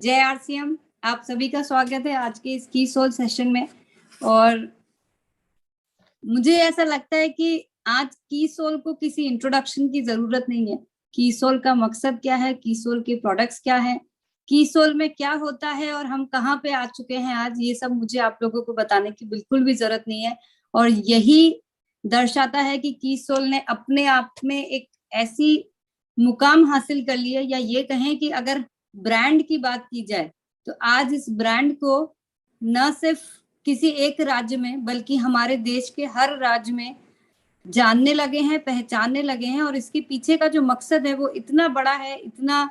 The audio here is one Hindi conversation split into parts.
जय आरसीएम, आप सभी का स्वागत है आज के इस की सोल सेशन में। और मुझे ऐसा लगता है कि आज की सोल को किसी इंट्रोडक्शन की जरूरत नहीं है। की सोल का मकसद क्या है, की सोल के प्रोडक्ट्स क्या है, की सोल में क्या होता है और हम कहाँ पे आ चुके हैं आज, ये सब मुझे आप लोगों को बताने की बिल्कुल भी जरूरत नहीं है। और यही दर्शाता है कि की सोल ने अपने आप में एक ऐसी मुकाम हासिल कर ली है, या ये कहें कि अगर ब्रांड की बात की जाए तो आज इस ब्रांड को न सिर्फ किसी एक राज्य में बल्कि हमारे देश के हर राज्य में जानने लगे हैं, पहचानने लगे हैं। और इसके पीछे का जो मकसद है वो इतना बड़ा है, इतना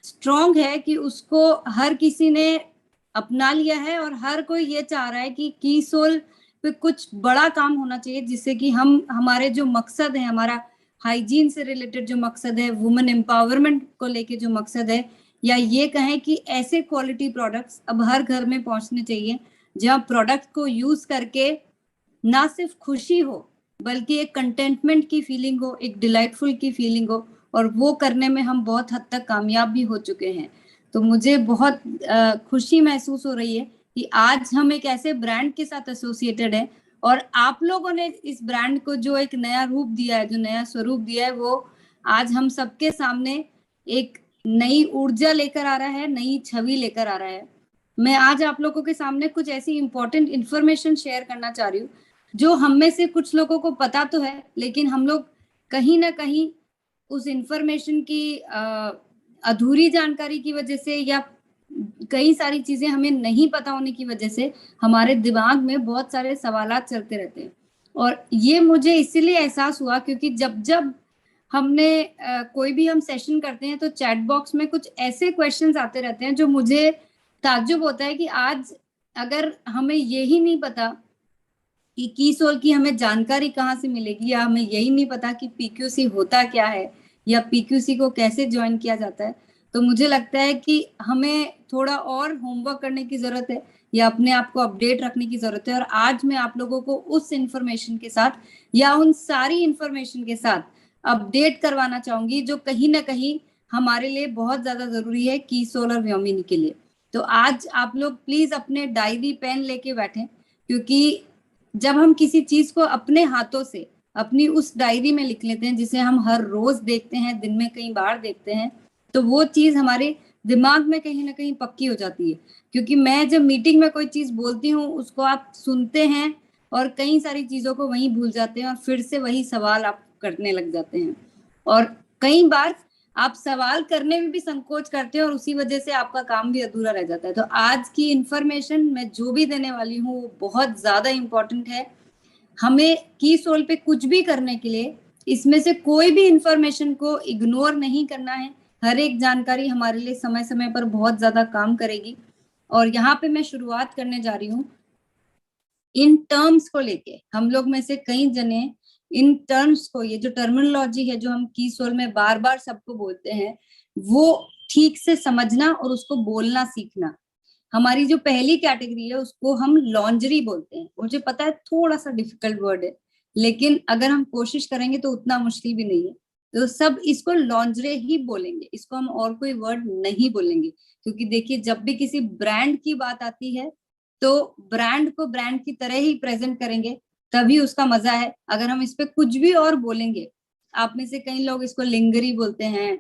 स्ट्रॉन्ग है कि उसको हर किसी ने अपना लिया है और हर कोई ये चाह रहा है कि की सोल पे कुछ बड़ा काम होना चाहिए, जिससे कि हम हमारे जो मकसद है, हमारा हाइजीन से रिलेटेड जो मकसद है, वुमेन एम्पावरमेंट को लेके जो मकसद है, या ये कहें कि ऐसे क्वालिटी प्रोडक्ट्स अब हर घर में पहुंचने चाहिए जहां प्रोडक्ट को यूज करके ना सिर्फ खुशी हो बल्कि एक कंटेंटमेंट की फीलिंग हो, एक डिलाइटफुल की फीलिंग हो। और वो करने में हम बहुत हद तक कामयाब भी हो चुके हैं। तो मुझे बहुत खुशी महसूस हो रही है कि आज हम एक ऐसे ब्रांड के साथ एसोसिएटेड है और आप लोगों ने इस ब्रांड को जो एक नया रूप दिया है, जो नया स्वरूप दिया है, वो आज हम सबके सामने एक नई ऊर्जा लेकर आ रहा है, नई छवि लेकर आ रहा है। मैं आज आप लोगों के सामने कुछ ऐसी इंपॉर्टेंट इंफॉर्मेशन शेयर करना चाह रही हूँ जो हम में से कुछ लोगों को पता तो है, लेकिन हम लोग कहीं ना कहीं उस इंफॉर्मेशन की अधूरी जानकारी की वजह से, या कई सारी चीजें हमें नहीं पता होने की वजह से हमारे दिमाग में बहुत सारे सवालात चलते रहते हैं। और ये मुझे इसीलिए एहसास हुआ क्योंकि जब जब हमने कोई भी हम सेशन करते हैं तो चैट बॉक्स में कुछ ऐसे क्वेश्चंस आते रहते हैं जो मुझे ताज्जुब होता है कि आज अगर हमें यही नहीं पता कि की सोल की हमें जानकारी कहाँ से मिलेगी, या हमें यही नहीं पता कि पीक्यूसी होता क्या है या पीक्यूसी को कैसे ज्वाइन किया जाता है, तो मुझे लगता है कि हमें थोड़ा और होमवर्क करने की जरूरत है या अपने आप को अपडेट रखने की जरूरत है। और आज मैं आप लोगों को उस इंफॉर्मेशन के साथ या उन सारी इंफॉर्मेशन के साथ अपडेट करवाना चाहूंगी जो कहीं ना कहीं हमारे लिए बहुत ज्यादा जरूरी है की सोल और व्योमिनी के लिए। तो आज आप लोग प्लीज अपने डायरी पेन लेके बैठें, क्योंकि जब हम किसी चीज को अपने हाथों से अपनी उस डायरी में लिख लेते हैं जिसे हम हर रोज देखते हैं, दिन में कई बार देखते हैं, तो वो चीज हमारे दिमाग में कहीं ना कहीं पक्की हो जाती है। क्योंकि मैं जब मीटिंग में कोई चीज बोलती हूँ उसको आप सुनते हैं और कई सारी चीजों को वहीं भूल जाते हैं और फिर से वही सवाल आप करने लग जाते हैं। और कई बार आप सवाल करने में भी संकोच करते हैं और उसी वजह से आपका काम भी अधूरा रह जाता है। तो आज की इंफॉर्मेशन मैं जो भी देने वाली हूँ वो बहुत ज्यादा इंपॉर्टेंट है। हमें की सोल पे कुछ भी करने के लिए इसमें से कोई भी इंफॉर्मेशन को इग्नोर नहीं करना है। हर एक जानकारी हमारे लिए समय समय पर बहुत ज्यादा काम करेगी। और यहाँ पे मैं शुरुआत करने जा रही हूँ इन टर्म्स को लेके। हम लोग में से कई जने इन टर्म्स को, ये जो टर्मिनोलॉजी है जो हम की सोल में बार बार सबको बोलते हैं, वो ठीक से समझना और उसको बोलना सीखना। हमारी जो पहली कैटेगरी है उसको हम लॉन्जरी बोलते हैं। मुझे पता है थोड़ा सा डिफिकल्ट वर्ड है, लेकिन अगर हम कोशिश करेंगे तो उतना मुश्किल भी नहीं है। तो सब इसको लॉन्जरे ही बोलेंगे, इसको हम और कोई वर्ड नहीं बोलेंगे। क्योंकि देखिए, जब भी किसी ब्रांड की बात आती है तो ब्रांड को ब्रांड की तरह ही प्रेजेंट करेंगे, तभी उसका मजा है। अगर हम इस पे कुछ भी और बोलेंगे, आप में से कई लोग इसको लिंगरी बोलते हैं,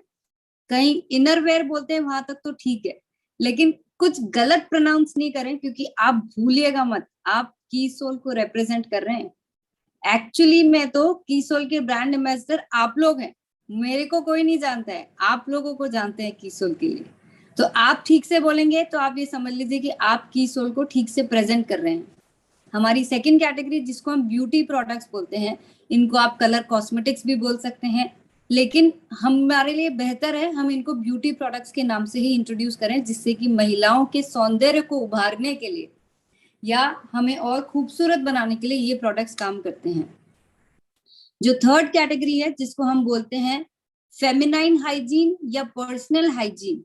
कहीं इनरवेयर बोलते हैं, वहां तक तो ठीक है, लेकिन कुछ गलत प्रोनाउंस नहीं करें, क्योंकि आप भूलिएगा मत, आप की सोल को रिप्रेजेंट कर रहे हैं। एक्चुअली में तो की सोल के ब्रांड एम्बेसडर आप लोग हैं। मेरे को कोई नहीं जानता है, आप लोगों को जानते हैं की सोल के लिए। तो आप ठीक से बोलेंगे तो आप ये समझ लीजिए कि आप की सोल को ठीक से प्रेजेंट कर रहे हैं। हमारी सेकंड कैटेगरी जिसको हम ब्यूटी प्रोडक्ट्स बोलते हैं, इनको आप कलर कॉस्मेटिक्स भी बोल सकते हैं, लेकिन हमारे लिए बेहतर है हम इनको ब्यूटी प्रोडक्ट्स के नाम से ही इंट्रोड्यूस करें, जिससे कि महिलाओं के सौंदर्य को उभारने के लिए या हमें और खूबसूरत बनाने के लिए ये प्रोडक्ट्स काम करते हैं। जो थर्ड कैटेगरी है जिसको हम बोलते हैं फेमिनाइन हाइजीन या पर्सनल हाइजीन।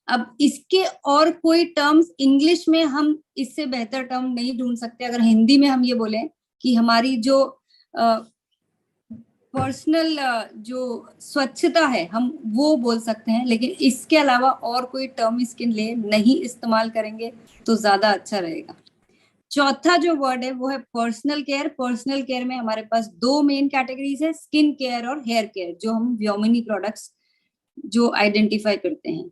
अब इसके और कोई टर्म्स इंग्लिश में हम इससे बेहतर टर्म नहीं ढूंढ सकते। अगर हिंदी में हम ये बोलें कि हमारी जो पर्सनल जो स्वच्छता है हम वो बोल सकते हैं, लेकिन इसके अलावा और कोई टर्म इसके लिए नहीं इस्तेमाल करेंगे तो ज्यादा अच्छा रहेगा। चौथा जो वर्ड है वो है पर्सनल केयर। पर्सनल केयर में हमारे पास दो मेन कैटेगरीज है, स्किन केयर और हेयर केयर, जो हम व्योमिनी प्रोडक्ट्स जो आइडेंटिफाई करते हैं।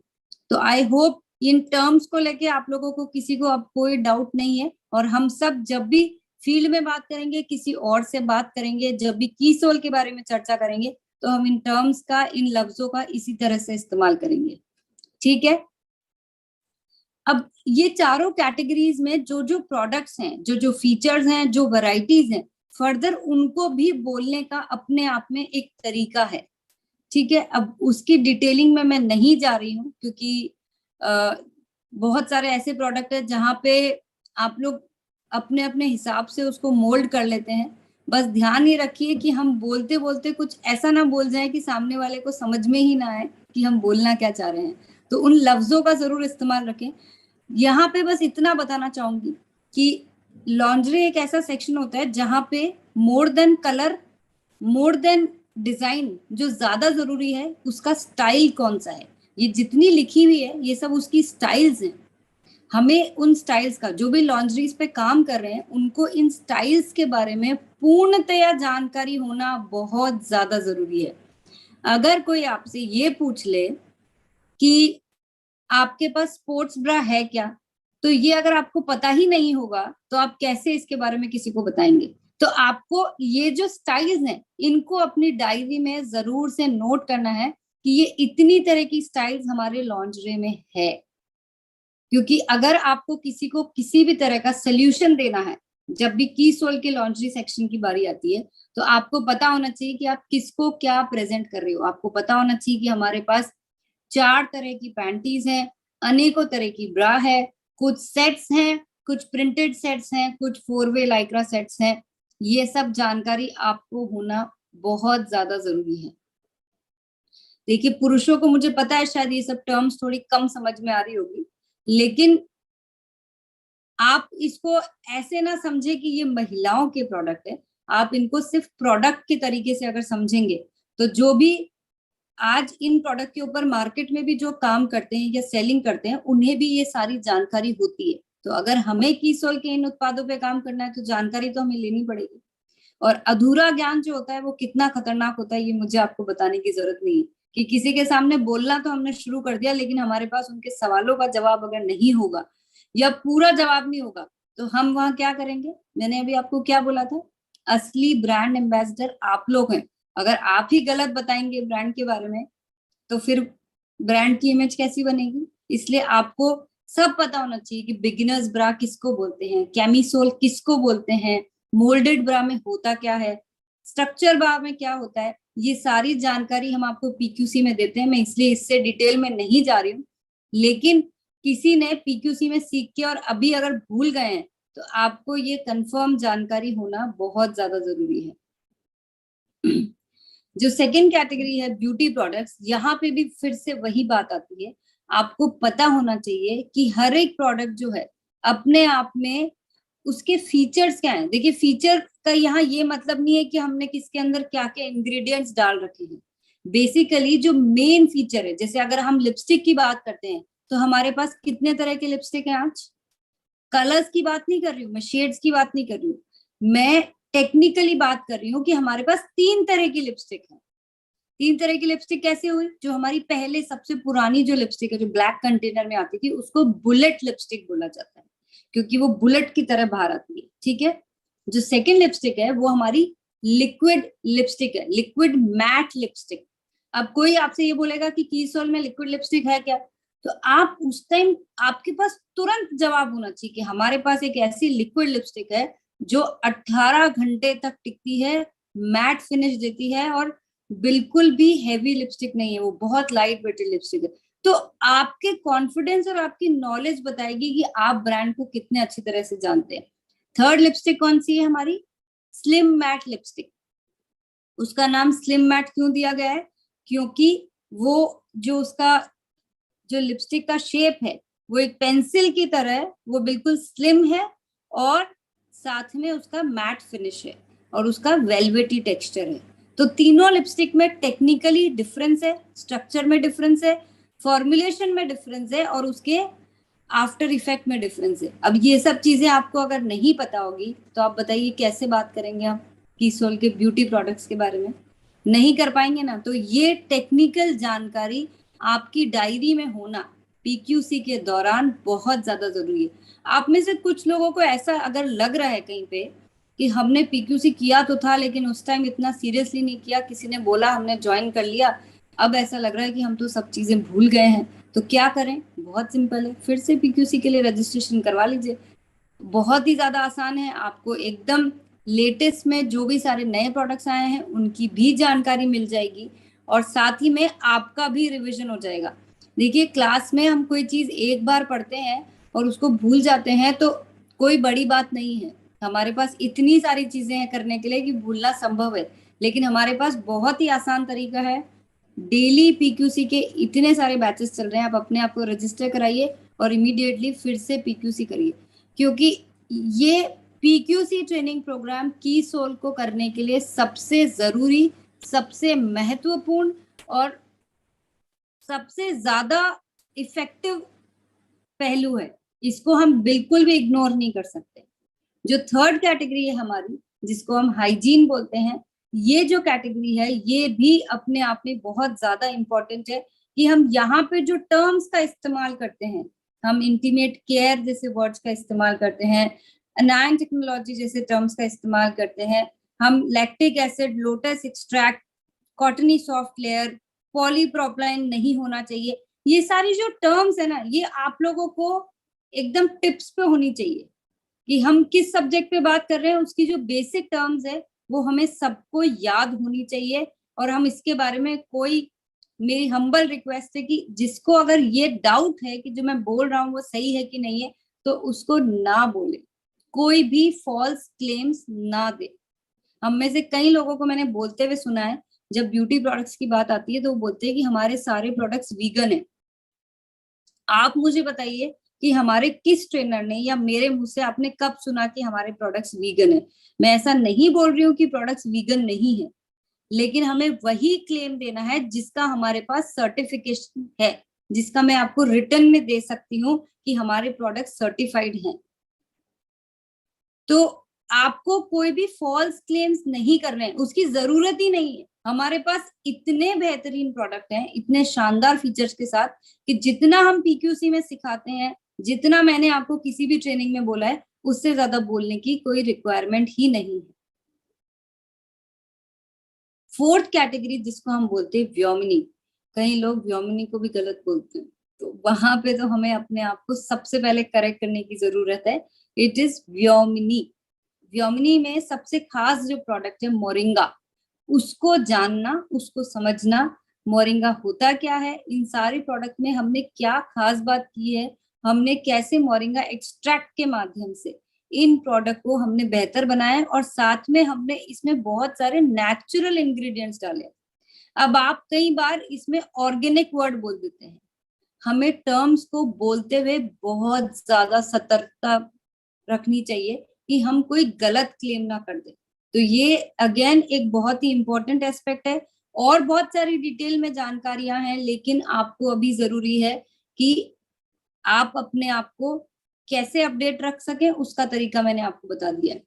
तो आई होप इन टर्म्स को लेके आप लोगों को किसी को अब कोई डाउट नहीं है। और हम सब जब भी फील्ड में बात करेंगे, किसी और से बात करेंगे, जब भी कीसोल के बारे में चर्चा करेंगे, तो हम इन टर्म्स का, इन लफ्जों का इसी तरह से इस्तेमाल करेंगे। ठीक है। अब ये चारों कैटेगरीज में जो जो प्रोडक्ट्स हैं, जो जो फीचर्स हैं, जो वैरायटीज हैं, फर्दर उनको भी बोलने का अपने आप में एक तरीका है। ठीक है। अब उसकी डिटेलिंग में मैं नहीं जा रही हूँ, क्योंकि बहुत सारे ऐसे प्रोडक्ट है जहाँ पे आप लोग अपने अपने हिसाब से उसको मोल्ड कर लेते हैं। बस ध्यान ये रखिए कि हम बोलते बोलते कुछ ऐसा ना बोल जाए कि सामने वाले को समझ में ही ना आए कि हम बोलना क्या चाह रहे हैं। तो उन लफ्जों का जरूर इस्तेमाल रखें। यहाँ पे बस इतना बताना चाहूंगी कि लॉन्ड्री एक ऐसा सेक्शन होता है जहां पे more than colour, more than design, जो ज्यादा जरूरी है उसका स्टाइल कौन सा है। ये जितनी लिखी हुई है ये सब उसकी स्टाइल्स हैं। हमें उन स्टाइल्स का, जो भी लॉन्ड्रीज पे काम कर रहे हैं उनको इन स्टाइल्स के बारे में पूर्णतया जानकारी होना बहुत ज्यादा जरूरी है। अगर कोई आपसे ये पूछ ले कि आपके पास स्पोर्ट्स ब्रा है क्या, तो ये अगर आपको पता ही नहीं होगा तो आप कैसे इसके बारे में किसी को बताएंगे। तो आपको ये जो स्टाइल्स हैं इनको अपनी डायरी में जरूर से नोट करना है कि ये इतनी तरह की स्टाइल्स हमारे लॉन्जरे में है। क्योंकि अगर आपको किसी को किसी भी तरह का सोल्यूशन देना है, जब भी की सोल के लॉन्ड्री सेक्शन की बारी आती है, तो आपको पता होना चाहिए कि आप किसको क्या प्रेजेंट कर रहे हो। आपको पता होना चाहिए कि हमारे पास 4 तरह की पैंटीज हैं, अनेकों तरह की ब्रा है, कुछ सेट्स हैं, कुछ प्रिंटेड सेट्स हैं, कुछ 4-वे लाइक्रा सेट्स हैं। ये सब जानकारी आपको होना बहुत ज्यादा जरूरी है। देखिए, पुरुषों को मुझे पता है शायद ये सब टर्म्स थोड़ी कम समझ में आ रही होगी, लेकिन आप इसको ऐसे ना समझे कि ये महिलाओं के प्रोडक्ट है। आप इनको सिर्फ प्रोडक्ट के तरीके से अगर समझेंगे, तो जो भी आज इन प्रोडक्ट के ऊपर मार्केट में भी जो काम करते हैं या सेलिंग करते हैं, उन्हें भी ये सारी जानकारी होती है। तो अगर हमें कीसोल के इन उत्पादों पे काम करना है तो जानकारी तो हमें लेनी पड़ेगी। और अधूरा ज्ञान जो होता है वो कितना खतरनाक होता है ये मुझे आपको बताने की जरूरत नहीं है। कि किसी के सामने बोलना तो हमने शुरू कर दिया, लेकिन हमारे पास उनके सवालों का जवाब अगर नहीं होगा या पूरा जवाब नहीं होगा, तो हम वहां क्या करेंगे। मैंने अभी आपको क्या बोला था, असली ब्रांड एम्बेसडर आप लोग हैं। अगर आप ही गलत बताएंगे ब्रांड के बारे में, तो फिर ब्रांड की इमेज कैसी बनेगी। इसलिए आपको सब पता होना चाहिए कि बिगिनर्स ब्रा किसको बोलते हैं, कैमिसोल किसको बोलते हैं, मोल्डेड ब्रा में होता क्या है, स्ट्रक्चर ब्रा में क्या होता है। ये सारी जानकारी हम आपको पीक्यूसी में देते हैं। मैं इसलिए इससे डिटेल में नहीं जा रही हूँ, लेकिन किसी ने पीक्यूसी में सीख के और अभी अगर भूल गए हैं, तो आपको ये कंफर्म जानकारी होना बहुत ज्यादा जरूरी है। जो सेकेंड कैटेगरी है ब्यूटी प्रोडक्ट्स, यहाँ पे भी फिर से वही बात आती है। आपको पता होना चाहिए कि हर एक प्रोडक्ट जो है अपने आप में उसके फीचर्स क्या हैं। देखिए, फीचर का यहाँ ये मतलब नहीं है कि हमने किसके अंदर क्या क्या इंग्रेडिएंट्स डाल रखे हैं। बेसिकली जो मेन फीचर है, जैसे अगर हम लिपस्टिक की बात करते हैं, तो हमारे पास कितने तरह के लिपस्टिक हैं आज। कलर्स की बात नहीं कर रही हूँ मैं, शेड्स की बात नहीं कर रही हूँ मैं, टेक्निकली बात कर रही हूँ कि हमारे पास 3 तरह की लिपस्टिक है। 3 तरह की लिपस्टिक कैसे हुई, जो हमारी पहले सबसे पुरानी जो लिपस्टिक है, जो ब्लैक कंटेनर में आती थी, उसको बुलेट लिपस्टिक बोला जाता है, क्योंकि वो बुलेट की तरह बाहर आती है। ठीक है। जो सेकेंड लिपस्टिक है वो हमारी लिक्विड लिपस्टिक है, लिक्विड मैट लिपस्टिक। अब कोई आपसे ये बोलेगा कि कीसोल में लिक्विड लिपस्टिक है क्या, तो आप उस टाइम आपके पास तुरंत जवाब होना चाहिए कि हमारे पास एक ऐसी लिक्विड लिपस्टिक है जो 18 घंटे तक टिकती है, मैट फिनिश देती है, और बिल्कुल भी हैवी लिपस्टिक नहीं है, वो बहुत लाइट वेटेड लिपस्टिक है। तो आपके कॉन्फिडेंस और आपकी नॉलेज बताएगी कि आप ब्रांड को कितने अच्छी तरह से जानते हैं। थर्ड लिपस्टिक कौन सी है हमारी, स्लिम मैट लिपस्टिक। उसका नाम स्लिम मैट क्यों दिया गया है, क्योंकि वो जो उसका जो लिपस्टिक का शेप है वो एक पेंसिल की तरह है, वो बिल्कुल स्लिम है और साथ में उसका मैट फिनिश है और उसका वेलवेटी टेक्सचर है। तो तीनों लिपस्टिक में टेक्निकली डिफरेंस है, स्ट्रक्चर में डिफरेंस है, फॉर्मुलेशन में डिफरेंस है और उसके आफ्टर इफेक्ट में डिफरेंस है। अब ये सब चीजें आपको अगर नहीं पता होगी तो आप बताइए कैसे बात करेंगे आप कीसोल के ब्यूटी प्रोडक्ट्स के बारे में? नहीं कर पाएंगे ना। तो ये टेक्निकल जानकारी आपकी डायरी में होना पीक्यूसी के दौरान बहुत ज्यादा जरूरी है। आप में से कुछ लोगों को ऐसा अगर लग रहा है कहीं पे कि हमने पीक्यूसी किया तो था लेकिन उस टाइम इतना सीरियसली नहीं किया, किसी ने बोला हमने ज्वाइन कर लिया, अब ऐसा लग रहा है कि हम तो सब चीजें भूल गए हैं, तो क्या करें? बहुत सिंपल है, फिर से पीक्यूसी के लिए रजिस्ट्रेशन करवा लीजिए। बहुत ही ज्यादा आसान है, आपको एकदम लेटेस्ट में जो भी सारे नए प्रोडक्ट्स आए हैं उनकी भी जानकारी मिल जाएगी और साथ ही में आपका भी रिवीजन हो जाएगा। देखिए क्लास में हम कोई चीज एक बार पढ़ते हैं और उसको भूल जाते हैं तो कोई बड़ी बात नहीं है, हमारे पास इतनी सारी चीजें हैं करने के लिए कि भूलना संभव है, लेकिन हमारे पास बहुत ही आसान तरीका है। डेली पीक्यूसी के इतने सारे बैचेस चल रहे हैं, आप अपने आप को रजिस्टर कराइए और इमीडिएटली फिर से पीक्यूसी करिए, क्योंकि ये पीक्यूसी ट्रेनिंग प्रोग्राम की सोल को करने के लिए सबसे जरूरी, सबसे महत्वपूर्ण और सबसे ज्यादा इफेक्टिव पहलू है। इसको हम बिल्कुल भी इग्नोर नहीं कर सकते। जो थर्ड कैटेगरी है हमारी, जिसको हम हाइजीन बोलते हैं, ये जो कैटेगरी है ये भी अपने आप में बहुत ज्यादा इंपॉर्टेंट है कि हम यहाँ पे जो टर्म्स का इस्तेमाल करते हैं, हम इंटीमेट केयर जैसे वर्ड्स का इस्तेमाल करते हैं, नाइन टेक्नोलॉजी जैसे टर्म्स का इस्तेमाल करते हैं, हम lactic acid, lotus extract, cottony soft layer, polypropylene नहीं होना चाहिए, ये सारी जो टर्म्स है ना, ये आप लोगों को एकदम टिप्स पे होनी चाहिए कि हम किस सब्जेक्ट पे बात कर रहे हैं, उसकी जो बेसिक टर्म्स है वो हमें सबको याद होनी चाहिए। और हम इसके बारे में कोई, मेरी हम्बल रिक्वेस्ट है कि जिसको अगर ये डाउट है कि जो मैं बोल रहा हूँ वो सही है कि नहीं है, तो उसको ना बोले, कोई भी फॉल्स क्लेम्स ना दे। हम में से कई लोगों को मैंने बोलते हुए सुना है, जब ब्यूटी प्रोडक्ट्स की बात आती है तो वो बोलते हैं कि हमारे सारे प्रोडक्ट्स वीगन है। आप मुझे बताइए कि हमारे किस ट्रेनर ने या मेरे मुंह से आपने कब सुना कि हमारे प्रोडक्ट्स वीगन है? मैं ऐसा नहीं बोल रही हूँ कि प्रोडक्ट्स वीगन नहीं है, लेकिन हमें वही क्लेम देना है जिसका हमारे पास सर्टिफिकेशन है, जिसका मैं आपको रिटर्न में दे सकती हूँ कि हमारे प्रोडक्ट सर्टिफाइड हैं। तो आपको कोई भी फॉल्स क्लेम्स नहीं करने हैं, उसकी जरूरत ही नहीं है। हमारे पास इतने बेहतरीन प्रोडक्ट हैं, इतने शानदार फीचर्स के साथ, कि जितना हम पीक्यूसी में सिखाते हैं, जितना मैंने आपको किसी भी ट्रेनिंग में बोला है, उससे ज्यादा बोलने की कोई रिक्वायरमेंट ही नहीं है। फोर्थ कैटेगरी जिसको हम बोलते हैं व्योमिनी, कई लोग व्योमिनी को भी गलत बोलते हैं, तो वहां पे तो हमें अपने आप को सबसे पहले करेक्ट करने की जरूरत है। It is व्योमिनी। व्योमिनी में सबसे खास जो प्रोडक्ट है मोरिंगा, उसको जानना, उसको समझना, मोरिंगा होता क्या है, इन सारे प्रोडक्ट में हमने क्या खास बात की है, हमने कैसे मोरिंगा एक्सट्रैक्ट के माध्यम से इन प्रोडक्ट को हमने बेहतर बनाया और साथ में हमने इसमें बहुत सारे नेचुरल इंग्रेडिएंट्स डाले। अब आप कई बार इसमें ऑर्गेनिक वर्ड बोल देते हैं, हमें टर्म्स को बोलते हुए बहुत ज्यादा सतर्कता रखनी चाहिए कि हम कोई गलत क्लेम ना कर दे। तो ये अगेन एक बहुत ही इंपॉर्टेंट एस्पेक्ट है, और बहुत सारी डिटेल में जानकारियां हैं, लेकिन आपको अभी जरूरी है कि आप अपने आप को कैसे अपडेट रख सके, उसका तरीका मैंने आपको बता दिया है।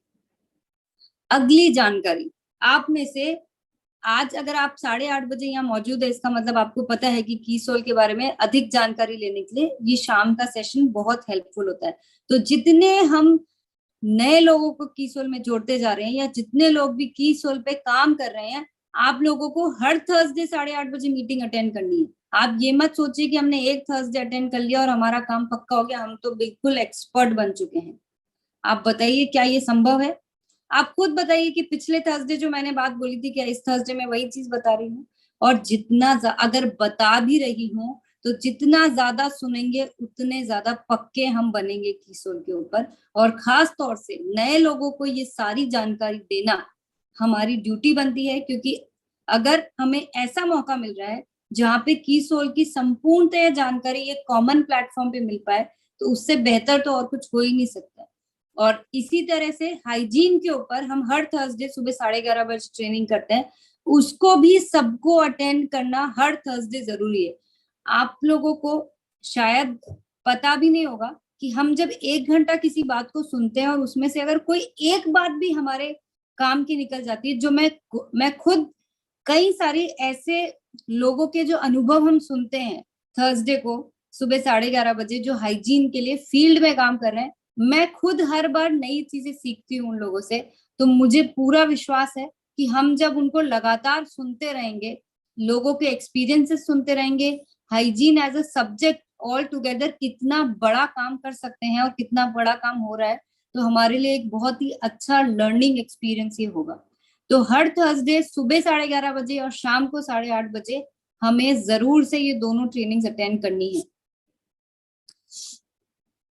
अगली जानकारी, आप में से आज अगर आप 8:30 बजे यहाँ मौजूद है, इसका मतलब आपको पता है कि कीसोल के बारे में अधिक जानकारी लेने के लिए ये शाम का सेशन बहुत हेल्पफुल होता है। तो जितने हम नए लोगों को कीसोल में जोड़ते जा रहे हैं, या जितने लोग भी कीसोल पे काम कर रहे हैं, आप लोगों को हर थर्सडे 8:30 बजे मीटिंग अटेंड करनी है। आप ये मत सोचिए कि हमने एक थर्सडे अटेंड कर लिया और हमारा काम पक्का हो गया, हम तो बिल्कुल एक्सपर्ट बन चुके हैं। आप बताइए क्या ये संभव है? आप खुद बताइए कि पिछले थर्सडे जो मैंने बात बोली थी, क्या इस थर्सडे में वही चीज बता रही हूँ? और जितना अगर बता भी रही हूँ तो जितना ज्यादा सुनेंगे उतने ज्यादा पक्के हम बनेंगे कीसोल के ऊपर। और खास तौर से नए लोगों को ये सारी जानकारी देना हमारी ड्यूटी बनती है, क्योंकि अगर हमें ऐसा मौका मिल रहा है जहाँ पे कीसोल की संपूर्णतः जानकारी एक कॉमन प्लेटफॉर्म पे मिल पाए, तो उससे बेहतर तो और कुछ हो ही नहीं सकता। और इसी तरह से हाइजीन के ऊपर हम हर थर्सडे सुबह 11:30 बजे ट्रेनिंग करते हैं। उसको भी सबको अटेंड करना हर थर्सडे जरूरी है। आप लोगों को शायद पता भी नहीं होगा कि हम जब 1 घंटा किसी बात को सुनते हैं और उसमें से अगर कोई एक बात भी हमारे काम की निकल जाती है, जो मैं खुद कई सारे ऐसे लोगों के जो अनुभव हम सुनते हैं थर्सडे को सुबह 11:30 बजे, जो हाइजीन के लिए फील्ड में काम कर रहे हैं, मैं खुद हर बार नई चीजें सीखती हूँ उन लोगों से। तो मुझे पूरा विश्वास है कि हम जब उनको लगातार सुनते रहेंगे, लोगों के एक्सपीरियंसेस सुनते रहेंगे, hygiene as a subject all together कितना बड़ा काम कर सकते हैं और कितना बड़ा काम हो रहा है, तो हमारे लिए एक बहुत ही अच्छा लर्निंग एक्सपीरियंस ये होगा। तो हर थर्सडे सुबह 11:30 बजे और शाम को 8:30 बजे हमें जरूर से ये दोनों ट्रेनिंग्स अटेंड करनी है।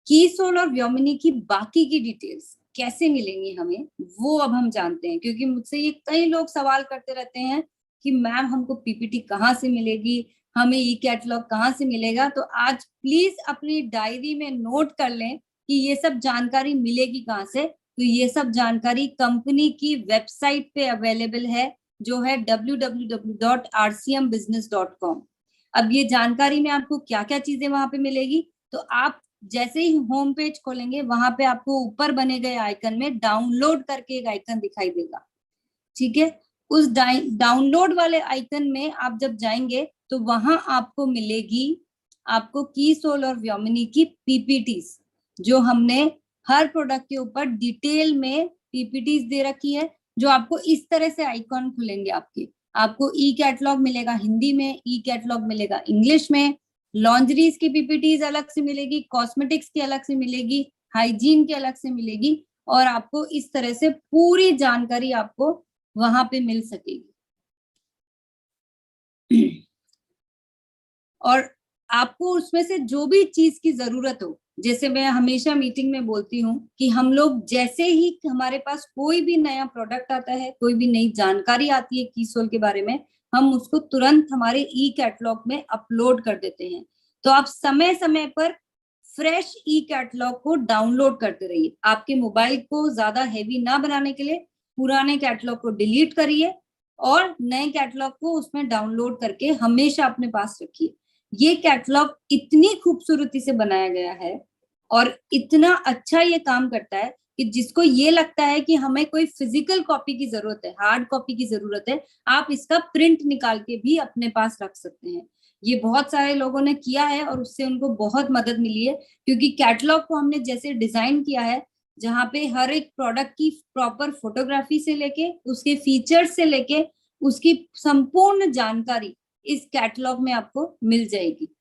कीसोल और व्योमिनी की बाकी की डिटेल्स कैसे मिलेंगी हमें, वो अब हम जानते हैं, क्योंकि मुझसे ये कई लोग सवाल करते रहते हैं कि मैम हमको पीपीटी कहाँ से मिलेगी, हमें ई कैटलॉग कहाँ से मिलेगा। तो आज प्लीज अपनी डायरी में नोट कर लें कि ये सब जानकारी मिलेगी कहाँ से। तो ये सब जानकारी कंपनी की वेबसाइट पे अवेलेबल है, जो है www.rcmbusiness.com। अब ये जानकारी में आपको क्या क्या चीजें वहां पे मिलेगी, तो आप जैसे ही होम पेज खोलेंगे वहां पे आपको ऊपर बने गए आइकन में डाउनलोड करके एक आइकन दिखाई देगा, ठीक है। उस डाउनलोड वाले आइकन में आप जब जाएंगे तो वहां आपको मिलेगी आपको कीसोल और व्योमिनी की पीपीटीज, जो हमने हर प्रोडक्ट के ऊपर डिटेल में पीपीटीज दे रखी है, जो आपको इस तरह से आइकॉन खुलेंगे आपको ई कैटलॉग मिलेगा हिंदी में, ई कैटलॉग मिलेगा इंग्लिश में, लॉन्जरीज की पीपीटीज अलग से मिलेगी, कॉस्मेटिक्स की अलग से मिलेगी, हाइजीन की अलग से मिलेगी, और आपको इस तरह से पूरी जानकारी आपको वहां पे मिल सकेगी। और आपको उसमें से जो भी चीज की जरूरत हो, जैसे मैं हमेशा मीटिंग में बोलती हूँ कि हम लोग जैसे ही हमारे पास कोई भी नया प्रोडक्ट आता है, कोई भी नई जानकारी आती है कीसोल के बारे में, हम उसको तुरंत हमारे ई कैटलॉग में अपलोड कर देते हैं। तो आप समय समय पर फ्रेश ई कैटलॉग को डाउनलोड करते रहिए। आपके मोबाइल को ज्यादा हैवी ना बनाने के लिए पुराने कैटलॉग को डिलीट करिए और नए कैटलॉग को उसमें डाउनलोड करके हमेशा अपने पास रखिए। ये कैटलॉग इतनी खूबसूरती से बनाया गया है और इतना अच्छा ये काम करता है कि जिसको ये लगता है कि हमें कोई फिजिकल कॉपी की जरूरत है, हार्ड कॉपी की जरूरत है, आप इसका प्रिंट निकाल के भी अपने पास रख सकते हैं। ये बहुत सारे लोगों ने किया है और उससे उनको बहुत मदद मिली है, क्योंकि कैटलॉग को हमने जैसे डिजाइन किया है, जहाँ पे हर एक प्रोडक्ट की प्रॉपर फोटोग्राफी से लेके उसके फीचर्स से लेके उसकी संपूर्ण जानकारी इस कैटलॉग में आपको मिल जाएगी।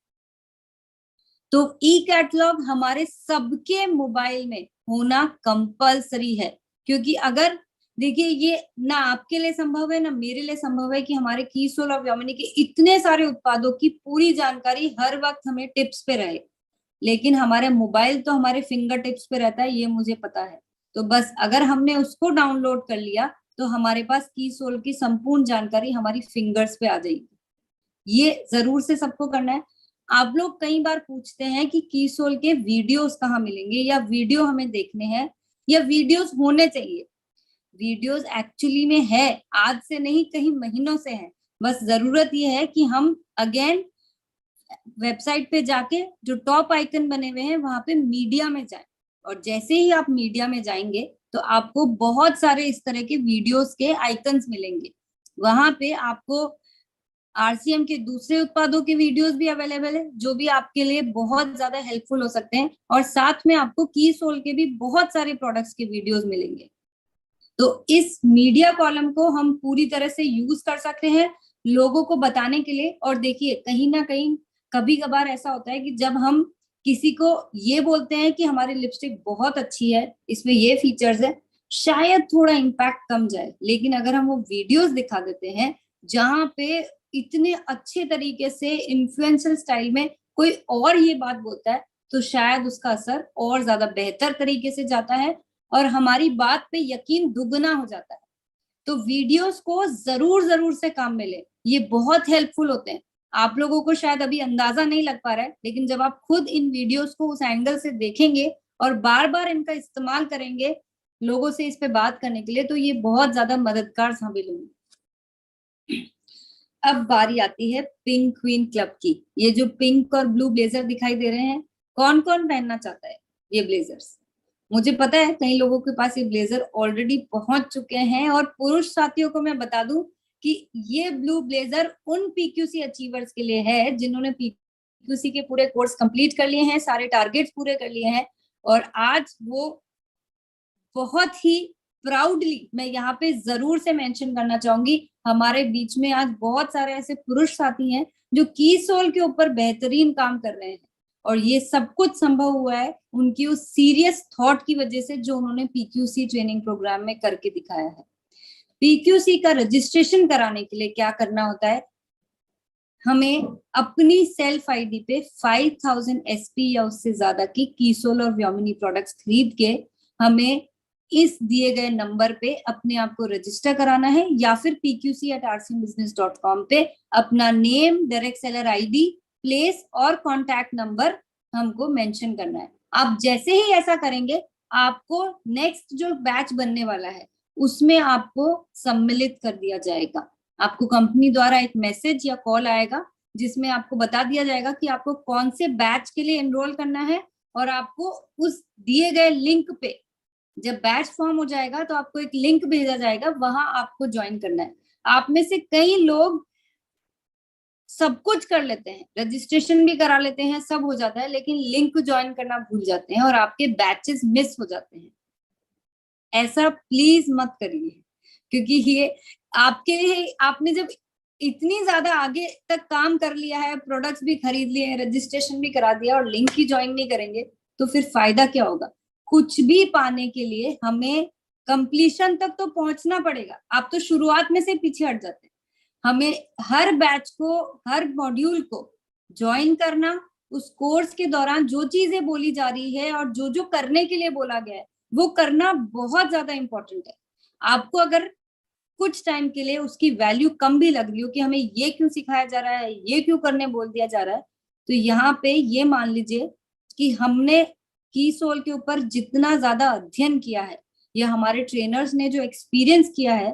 तो ई कैटलॉग हमारे सबके मोबाइल में होना कंपलसरी है, क्योंकि अगर देखिए ये ना आपके लिए संभव है ना मेरे लिए संभव है कि हमारे कीसोल और व्योमिनी के इतने सारे उत्पादों की पूरी जानकारी हर वक्त हमें टिप्स पे रहे, लेकिन हमारे मोबाइल तो हमारे फिंगर टिप्स पे रहता है, ये मुझे पता है। तो बस अगर हमने उसको डाउनलोड कर लिया तो हमारे पास कीसोल की संपूर्ण जानकारी हमारी फिंगर्स पे आ जाएगी। ये जरूर से सबको करना है। आप लोग कई बार पूछते हैं कि कीसोल के वीडियोस कहाँ मिलेंगे, या वीडियो हमें देखने हैं, या वीडियोस होने चाहिए। वीडियोस एक्चुअली में है, आज से नहीं कई महीनों से है, बस जरूरत ये है कि हम अगेन वेबसाइट पे जाके जो टॉप आइकन बने हुए हैं वहां पे मीडिया में जाएं, और जैसे ही आप मीडिया में जाएंगे तो आपको बहुत सारे इस तरह के वीडियोस के आइकन्स मिलेंगे। वहां पे आपको आरसीएम के दूसरे उत्पादों के वीडियोस भी अवेलेबल है, जो भी आपके लिए बहुत ज्यादा हेल्पफुल हो सकते हैं, और साथ में आपको कीसोल के भी बहुत सारे प्रोडक्ट्स के वीडियोस मिलेंगे। तो इस मीडिया कॉलम को हम पूरी तरह से यूज कर सकते हैं लोगों को बताने के लिए। और देखिए कहीं ना कहीं कभी कभार ऐसा होता है कि जब हम किसी को ये बोलते हैं कि हमारी लिपस्टिक बहुत अच्छी है, इसमें ये फीचर्स है, शायद थोड़ा इम्पैक्ट कम जाए, लेकिन अगर हम वो वीडियोस दिखा देते हैं जहां पे इतने अच्छे तरीके से इन्फ्लुएंसर स्टाइल में कोई और ये बात बोलता है, तो शायद उसका असर और ज्यादा बेहतर तरीके से जाता है और हमारी बात पे यकीन दुगना हो जाता है। तो वीडियोस को जरूर जरूर से काम में ले, ये बहुत हेल्पफुल होते हैं। आप लोगों को शायद अभी अंदाजा नहीं लग पा रहा है, लेकिन जब आप खुद इन वीडियोस को उस एंगल से देखेंगे और बार बार इनका इस्तेमाल करेंगे लोगों से इस पे बात करने के लिए, तो ये बहुत ज्यादा मददगार साबित होंगे। अब बारी आती है पिंक क्वीन क्लब की। ये जो पिंक और ब्लू ब्लेजर दिखाई दे रहे हैं, कौन कौन पहनना चाहता है ये ब्लेजर्स? मुझे पता है कई लोगों के पास ये ब्लेजर ऑलरेडी पहुंच चुके हैं, और पुरुष साथियों को मैं बता दूं कि ये ब्लू ब्लेजर उन पीक्यूसी अचीवर्स के लिए है जिन्होंने पीक्यूसी के पूरे कोर्स कंप्लीट कर लिए हैं, सारे टारगेट्स पूरे कर लिए हैं, और आज वो बहुत ही प्राउडली, मैं यहाँ पे जरूर से मेंशन करना चाहूंगी, हमारे बीच में आज बहुत सारे ऐसे पुरुष साथी हैं जो की सोल के ऊपर बेहतरीन काम कर रहे हैं, और ये सब कुछ संभव हुआ है उनकी उस सीरियस थॉट की वजह से जो उन्होंने पीक्यूसी ट्रेनिंग प्रोग्राम में करके दिखाया है। पीक्यूसी का रजिस्ट्रेशन कराने के लिए क्या करना होता है? हमें अपनी सेल्फ आईडी पे 5000 एसपी या उससे ज्यादा की कीसोल और व्योमिनी प्रोडक्ट्स खरीद के हमें इस दिए गए नंबर पे अपने आप को रजिस्टर कराना है, या फिर pqc@rcbusiness.com पे अपना name, direct seller ID, place और कॉन्टैक्ट नंबर हमको मेंशन करना है। आप जैसे ही ऐसा करेंगे, आपको नेक्स्ट जो बैच बनने वाला है उसमें आपको सम्मिलित कर दिया जाएगा। आपको कंपनी द्वारा एक मैसेज या कॉल आएगा जिसमें आपको बता दिया जाएगा कि आपको कौन से बैच के लिए एनरोल करना है, और आपको उस दिए गए लिंक पे जब बैच फॉर्म हो जाएगा तो आपको एक लिंक भेजा जाएगा, वहां आपको ज्वाइन करना है। आप में से कई लोग सब कुछ कर लेते हैं, रजिस्ट्रेशन भी करा लेते हैं, सब हो जाता है, लेकिन लिंक ज्वाइन करना भूल जाते हैं और आपके बैचेस मिस हो जाते हैं। ऐसा प्लीज मत करिए, क्योंकि ये आपके लिए, आपने जब इतनी ज्यादा आगे तक काम कर लिया है, प्रोडक्ट्स भी खरीद लिए हैं, रजिस्ट्रेशन भी करा दिया, और लिंक ही ज्वाइन नहीं करेंगे तो फिर फायदा क्या होगा? कुछ भी पाने के लिए हमें कंप्लीशन तक तो पहुंचना पड़ेगा। आप तो शुरुआत में से पीछे हट जाते हैं। हमें हर बैच को, हर मॉड्यूल को ज्वाइन करना, उस कोर्स के दौरान जो चीजें बोली जा रही है और जो जो करने के लिए बोला गया है वो करना बहुत ज्यादा इंपॉर्टेंट है। आपको अगर कुछ टाइम के लिए उसकी वैल्यू कम भी लग रही हो कि हमें ये क्यों सिखाया जा रहा है, ये क्यों करने बोल दिया जा रहा है, तो यहाँ पे ये मान लीजिए कि हमने की सोल के ऊपर जितना ज्यादा अध्ययन किया है, या हमारे ट्रेनर्स ने जो एक्सपीरियंस किया है,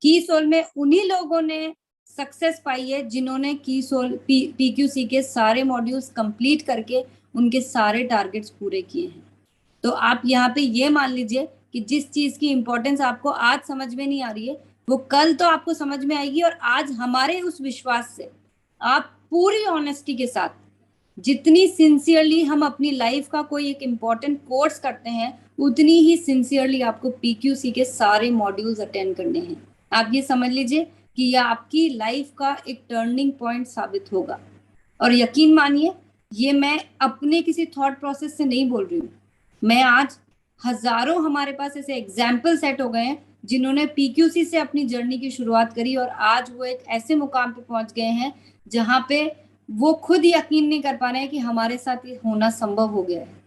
की सोल में उन्हीं लोगों ने सक्सेस पाई है जिन्होंने की सोल पीक्यूसी के सारे मॉड्यूल्स कंप्लीट करके उनके सारे टारगेट्स पूरे किए हैं। तो आप यहाँ पे ये मान लीजिए कि जिस चीज की इंपॉर्टेंस आपको आज समझ में नहीं आ रही है, वो कल तो आपको समझ में आएगी, और आज हमारे उस विश्वास से आप पूरी ऑनेस्टी के साथ, जितनी सिंसियरली हम अपनी लाइफ का कोई एक इम्पोर्टेंट कोर्स करते हैं, उतनी ही सिंसियरली आपको पीक्यूसी के सारे मॉड्यूल्स अटेंड करने हैं। आप ये समझ लीजिए कि यह आपकी लाइफ का एक टर्निंग पॉइंट साबित होगा। और यकीन मानिए, ये मैं अपने किसी थॉट प्रोसेस से नहीं बोल रही हूँ, मैं आज हजारों हमारे पास ऐसे एग्जाम्पल सेट हो गए हैं जिन्होंने पीक्यूसी से अपनी जर्नी की शुरुआत करी, और आज वो एक ऐसे मुकाम पे पहुंच गए हैं जहां पे वो खुद यकीन नहीं कर पा रहे हैं कि हमारे साथ ये होना संभव हो गया है।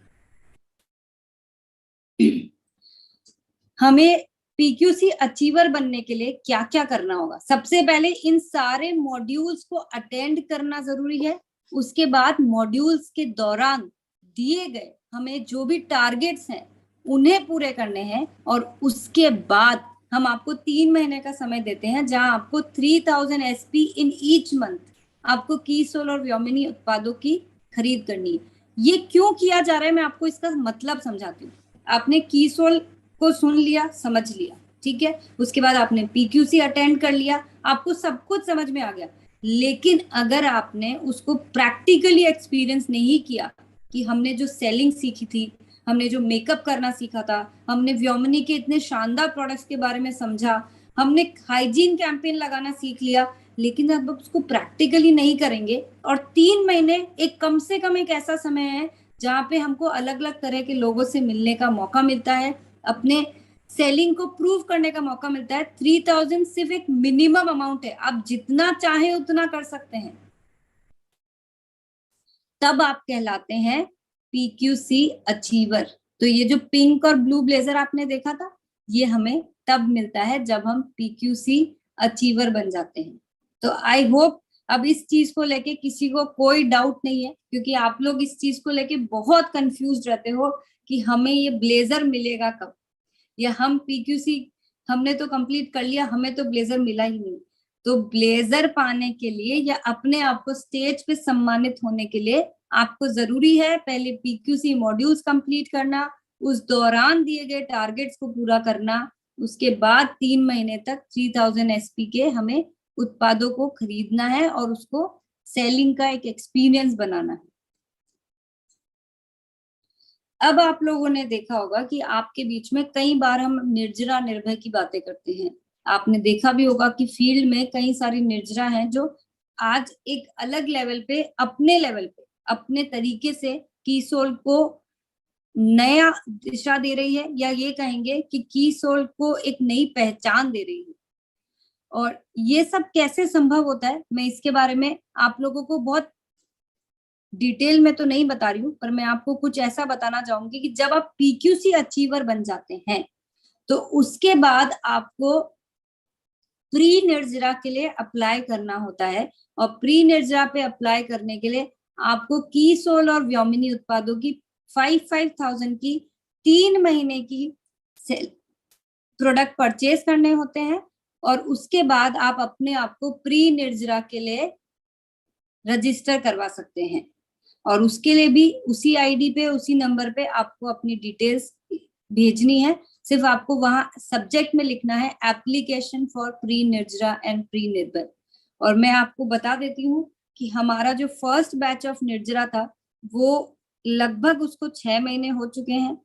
हमें पीक्यूसी अचीवर बनने के लिए क्या क्या करना होगा? सबसे पहले इन सारे मॉड्यूल्स को अटेंड करना जरूरी है। उसके बाद मॉड्यूल्स के दौरान दिए गए हमें जो भी टारगेट्स हैं उन्हें पूरे करने हैं, और उसके बाद हम आपको 3 महीने का समय देते हैं जहां आपको 3000 एसपी इन ईच मंथ आपको की सोल और व्योमिनी उत्पादों की खरीद करनी है। ये क्यों किया जा रहा है, मैं आपको इसका मतलब समझाती हूँ। आपने की सोल को सुन लिया, समझ लिया, ठीक है, उसके बाद आपने पीक्यूसी अटेंड कर लिया, आपको सब कुछ समझ में आ गया, लेकिन अगर आपने उसको प्रैक्टिकली एक्सपीरियंस नहीं किया कि हमने जो सेलिंग सीखी थी, हमने जो मेकअप करना सीखा था, हमने व्योमिनी के इतने शानदार प्रोडक्ट्स के बारे में समझा, हमने हाइजीन कैंपेन लगाना सीख लिया, लेकिन अब उसको प्रैक्टिकली नहीं करेंगे, और 3 महीने एक कम से कम एक ऐसा समय है जहाँ पे हमको अलग अलग तरह के लोगों से मिलने का मौका मिलता है, अपने सेलिंग को प्रूव करने का मौका मिलता है। 3000 सिर्फ एक मिनिमम अमाउंट है, आप जितना चाहे उतना कर सकते हैं, तब आप कहलाते हैं पीक्यूसी अचीवर। तो ये जो पिंक और ब्लू ब्लेजर आपने देखा था, ये हमें तब मिलता है जब हम पीक्यूसी अचीवर बन जाते हैं। तो आई होप अब इस चीज को लेके किसी को कोई डाउट नहीं है, क्योंकि आप लोग इस चीज को लेके बहुत कंफ्यूज रहते हो कि हमें ये ब्लेजर मिलेगा कब, या हम पीक्यूसी हमने तो कंप्लीट कर लिया, हमें तो ब्लेजर मिला ही नहीं। तो ब्लेजर पाने के लिए या अपने आप को स्टेज पे सम्मानित होने के लिए आपको जरूरी है पहले पीक्यूसी मॉड्यूल्स कंप्लीट करना, उस दौरान दिए गए टारगेट्स को पूरा करना, उसके बाद 3 महीने तक 3000 एसपी के हमें उत्पादों को खरीदना है और उसको सेलिंग का एक एक्सपीरियंस बनाना है। अब आप लोगों ने देखा होगा कि आपके बीच में कई बार हम निर्जरा निर्भय की बातें करते हैं। आपने देखा भी होगा कि फील्ड में कई सारी निर्जरा हैं जो आज एक अलग लेवल पे अपने तरीके से कीसोल को नया दिशा दे रही है, या ये कहेंगे कि कीसोल को एक नई पहचान दे रही है। और ये सब कैसे संभव होता है, मैं इसके बारे में आप लोगों को बहुत डिटेल में तो नहीं बता रही हूँ, पर मैं आपको कुछ ऐसा बताना चाहूंगी कि जब आप पीक्यूसी अचीवर बन जाते हैं तो उसके बाद आपको प्री निर्जरा के लिए अप्लाई करना होता है। और प्री निर्जरा पे अप्लाई करने के लिए आपको कीसोल और व्योमिनी उत्पादों की 5,000 की 3 महीने की प्रोडक्ट परचेज करने होते हैं, और उसके बाद आप अपने आप को प्री निर्जरा के लिए रजिस्टर करवा सकते हैं। और उसके लिए भी उसी आईडी पे, उसी नंबर पे आपको अपनी डिटेल्स भेजनी है। सिर्फ आपको वहां सब्जेक्ट में लिखना है एप्लीकेशन फॉर प्री निर्जरा एंड प्री निर्भय। और मैं आपको बता देती हूँ कि हमारा जो फर्स्ट बैच ऑफ निर्जरा था वो लगभग उसको 6 महीने हो चुके हैं।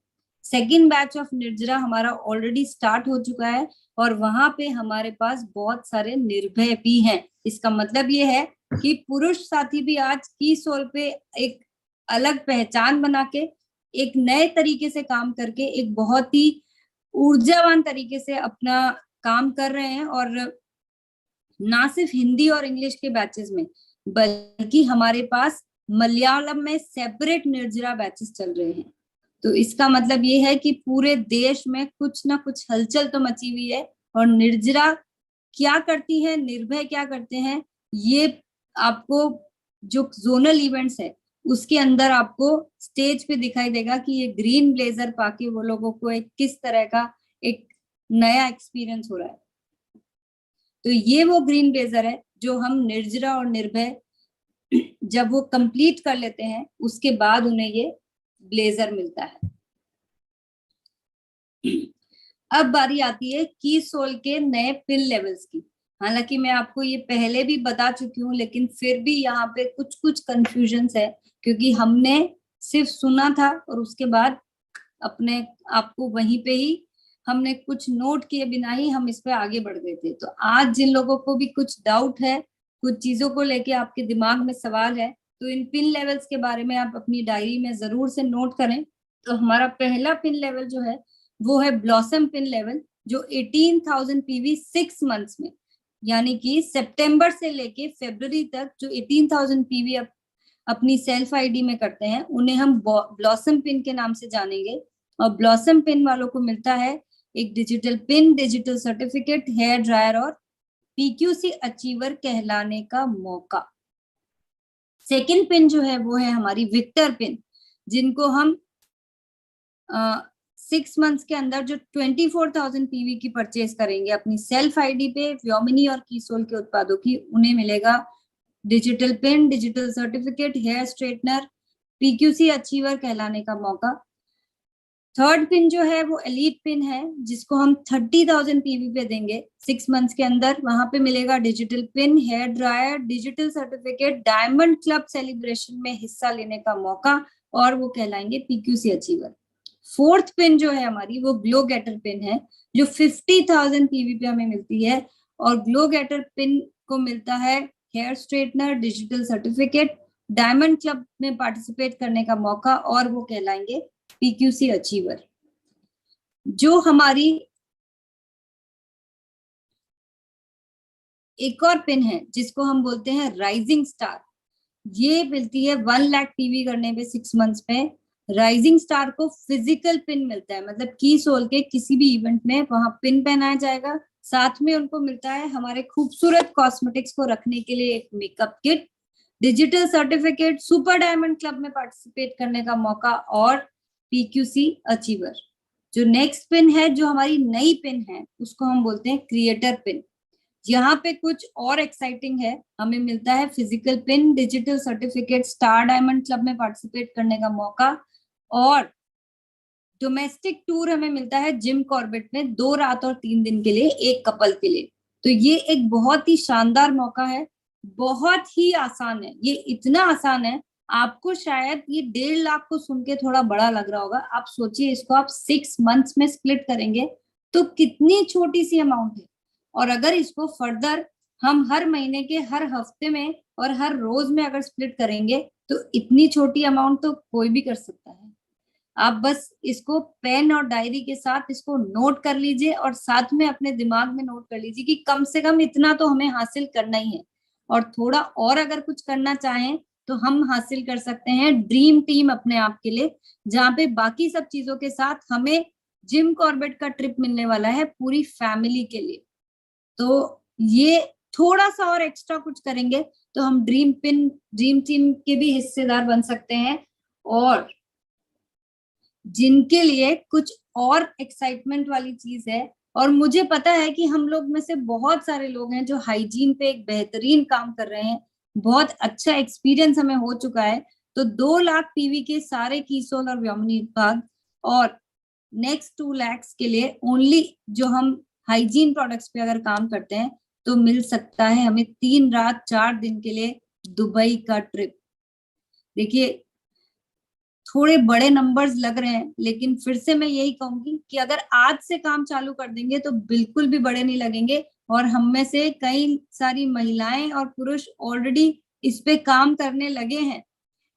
सेकेंड बैच ऑफ निर्जरा हमारा ऑलरेडी स्टार्ट हो चुका है और वहां पे हमारे पास बहुत सारे निर्भय भी हैं। इसका मतलब ये है कि पुरुष साथी भी आज कीसोल पे एक अलग पहचान बना के एक नए तरीके से काम करके एक बहुत ही ऊर्जावान तरीके से अपना काम कर रहे हैं। और ना सिर्फ हिंदी और इंग्लिश के बैचेस में, बल्कि हमारे पास मलयालम में सेपरेट निर्जरा बैचेस चल रहे हैं। तो इसका मतलब ये है कि पूरे देश में कुछ ना कुछ हलचल तो मची हुई है। और निर्जरा क्या करती है, निर्भय क्या करते हैं, ये आपको जो जोनल इवेंट्स है उसके अंदर आपको स्टेज पे दिखाई देगा कि ये ग्रीन ब्लेजर पाके वो लोगों को एक किस तरह का एक नया एक्सपीरियंस हो रहा है। तो ये वो ग्रीन ब्लेजर है जो हम निर्जरा और निर्भय जब वो कंप्लीट कर लेते हैं उसके बाद उन्हें ये ब्लेजर मिलता है। अब बारी आती है कीसोल के नए पिन लेवल्स की। हालांकि मैं आपको ये पहले भी बता चुकी हूँ, लेकिन फिर भी यहाँ पे कुछ कुछ कंफ्यूजन्स है, क्योंकि हमने सिर्फ सुना था और उसके बाद अपने आपको वहीं पे ही हमने कुछ नोट किए बिना ही हम इस पे आगे बढ़ गए थे। तो आज जिन लोगों को भी कुछ डाउट है, कुछ चीजों को लेके आपके दिमाग में सवाल है, तो इन पिन लेवल्स के बारे में आप अपनी डायरी में जरूर से नोट करें। तो हमारा पहला पिन लेवल जो है वो है ब्लॉसम पिन लेवल, जो 18,000 पीवी 6 मंथ्स में, यानी कि सितंबर से लेके फरवरी तक जो 18,000 पीवी अपनी सेल्फ आईडी में करते हैं उन्हें हम ब्लॉसम पिन के नाम से जानेंगे। और ब्लॉसम पिन वालों को मिलता है एक digital pin, digital certificate, hair dryer और पीक्यूसी अचीवर कहलाने का मौका। सेकंड पिन जो है वो है हमारी विक्टर पिन, जिनको हम 6 मंथ्स के अंदर जो 24,000 पीवी की परचेज करेंगे अपनी सेल्फ आईडी पे व्योमिनी और कीसोल के उत्पादों की, उन्हें मिलेगा digital pin, digital certificate, hair straightener, PQC achiever कहलाने का मौका। थर्ड पिन जो है वो एलीट पिन है, जिसको हम 30,000 पीवी पे देंगे 6 मंथ्स के अंदर। वहां पे मिलेगा digital pin, hair dryer, digital certificate, diamond club celebration में हिस्सा लेने का मौका, और वो कहलाएंगे पीक्यूसी अचीवर। फोर्थ पिन जो है हमारी वो ग्लो गेटर पिन है, जो 50,000 पीवी पे हमें मिलती है। और ग्लो गेटर पिन को मिलता है hair straightener, digital certificate, diamond club में पार्टिसिपेट करने का मौका, और वो कहलाएंगे पीक्यूसी अचीवर। जो हमारी एक और पिन है जिसको हम बोलते हैं राइजिंग स्टार, ये मिलती है 1 लाख पीवी करने पे 6 मंथ्स में। राइजिंग स्टार को फिजिकल पिन मिलता है, मतलब कीसोल के किसी भी इवेंट में वहां पिन पहनाया जाएगा। साथ में उनको मिलता है हमारे खूबसूरत कॉस्मेटिक्स को रखने के लिए एक makeup kit, digital certificate, super diamond club में पार्टिसिपेट करने का मौका, और पीक्यूसी अचीवर। जो नेक्स्ट पिन है, जो हमारी नई पिन है, उसको हम बोलते हैं क्रिएटर पिन। यहाँ पे कुछ और एक्साइटिंग है, हमें मिलता है physical pin, digital certificate, star diamond club में पार्टिसिपेट करने का मौका, और डोमेस्टिक टूर हमें मिलता है जिम कॉर्बेट में 2 रात और 3 दिन के लिए एक कपल के लिए। तो ये एक बहुत ही शानदार मौका है, बहुत ही आसान है, ये इतना आसान है, आपको शायद ये 1.5 लाख को सुन के थोड़ा बड़ा लग रहा होगा। आप सोचिए इसको आप 6 मंथ्स में स्प्लिट करेंगे तो कितनी छोटी सी अमाउंट है, और अगर इसको फर्दर हम हर महीने के हर हफ्ते में और हर रोज में अगर स्प्लिट करेंगे तो इतनी छोटी अमाउंट तो कोई भी कर सकता है। आप बस इसको पेन और डायरी के साथ इसको नोट कर लीजिए और साथ में अपने दिमाग में नोट कर लीजिए कि कम से कम इतना तो हमें हासिल करना ही है, और थोड़ा और अगर कुछ करना चाहें तो हम हासिल कर सकते हैं ड्रीम टीम अपने आप के लिए, जहाँ पे बाकी सब चीजों के साथ हमें जिम कॉर्बेट का ट्रिप मिलने वाला है पूरी फैमिली के लिए। तो ये थोड़ा सा और एक्स्ट्रा कुछ करेंगे तो हम ड्रीम टीम के भी हिस्सेदार बन सकते हैं, और जिनके लिए कुछ और एक्साइटमेंट वाली चीज है, और मुझे पता है कि हम लोग में से बहुत सारे लोग हैं जो हाइजीन पे एक बेहतरीन काम कर रहे हैं, बहुत अच्छा एक्सपीरियंस हमें हो चुका है। तो 2 लाख पीवी के सारे कीसोल और व्योमनी विभाग, और नेक्स्ट 2 लाख के लिए ओनली जो हम हाइजीन प्रोडक्ट्स पे अगर काम करते हैं तो मिल सकता है हमें 3 रात 4 दिन के लिए दुबई का ट्रिप। देखिए थोड़े बड़े नंबर्स लग रहे हैं, लेकिन फिर से मैं यही कहूंगी कि अगर आज से काम चालू कर देंगे तो बिल्कुल भी बड़े नहीं लगेंगे, और हम में से कई सारी महिलाएं और पुरुष ऑलरेडी इस पे काम करने लगे हैं,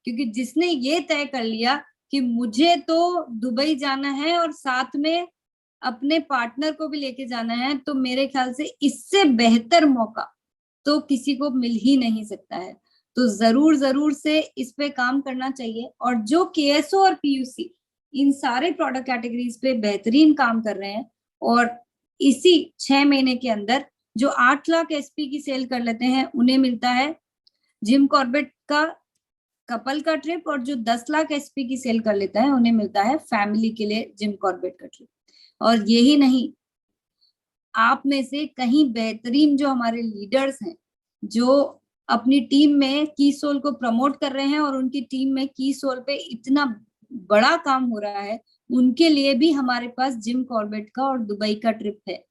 क्योंकि जिसने ये तय कर लिया कि मुझे तो दुबई जाना है और साथ में अपने पार्टनर को भी लेके जाना है, तो मेरे ख्याल से इससे बेहतर मौका तो किसी को मिल ही नहीं सकता है। तो जरूर से इस पे काम करना चाहिए, और जो केएसओ और पीयूसी इन सारे प्रोडक्ट कैटेगरीज पे बेहतरीन काम कर रहे हैं, और इसी 6 महीने के अंदर जो 8 लाख एसपी की सेल कर लेते हैं उन्हें मिलता है जिम कॉर्बेट का कपल का ट्रिप, और जो 10 लाख एसपी की सेल कर लेता है उन्हें मिलता है फैमिली के लिए जिम कॉर्बेट का ट्रिप। और यही नहीं, आप में से कहीं बेहतरीन जो हमारे लीडर्स हैं जो अपनी टीम में की सोल को प्रमोट कर रहे हैं, और उनकी टीम में की सोल पे इतना बड़ा काम हो रहा है, उनके लिए भी हमारे पास जिम कॉर्बेट का और दुबई का ट्रिप है।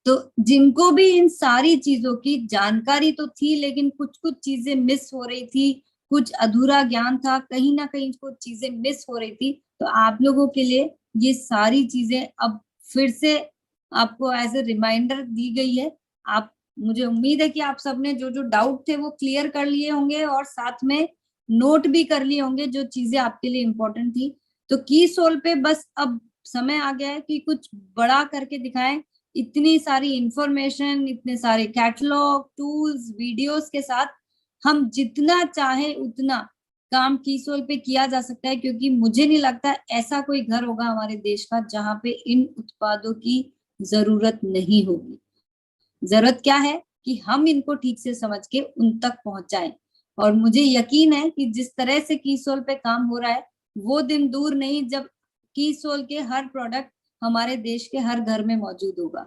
तो जिनको भी इन सारी चीजों की जानकारी तो थी, लेकिन कुछ कुछ चीजें मिस हो रही थी, कुछ अधूरा ज्ञान था, कहीं ना कहीं कुछ चीजें मिस हो रही थी, तो आप लोगों के लिए ये सारी चीजें अब फिर से आपको एज ए रिमाइंडर दी गई है। आप, मुझे उम्मीद है कि आप सबने जो जो डाउट थे वो क्लियर कर लिए होंगे, और साथ में नोट भी कर लिए होंगे जो चीजें आपके लिए इम्पोर्टेंट थी। तो की सोल पे बस अब समय आ गया है कि कुछ बड़ा करके दिखाएं, इतनी सारी इंफॉर्मेशन, इतने सारे कैटलॉग, टूल्स, वीडियोस के साथ हम जितना चाहे उतना काम कीसोल पे किया जा सकता है, क्योंकि मुझे नहीं लगता ऐसा कोई घर होगा हमारे देश का जहां पे इन उत्पादों की जरूरत नहीं होगी। जरूरत क्या है कि हम इनको ठीक से समझ के उन तक पहुंचाएं, और मुझे यकीन है कि जिस तरह से कीसोल पे काम हो रहा है वो दिन दूर नहीं जब कीसोल के हर प्रोडक्ट हमारे देश के हर घर में मौजूद होगा।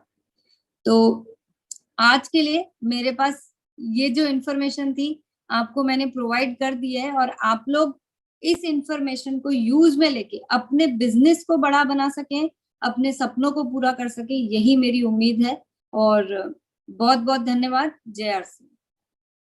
तो आज के लिए मेरे पास ये जो इंफॉर्मेशन थी आपको मैंने प्रोवाइड कर दी है, और आप लोग इस इंफॉर्मेशन को यूज में लेके अपने बिजनेस को बड़ा बना सकें, अपने सपनों को पूरा कर सकें, यही मेरी उम्मीद है। और बहुत बहुत धन्यवाद। जय आर सी।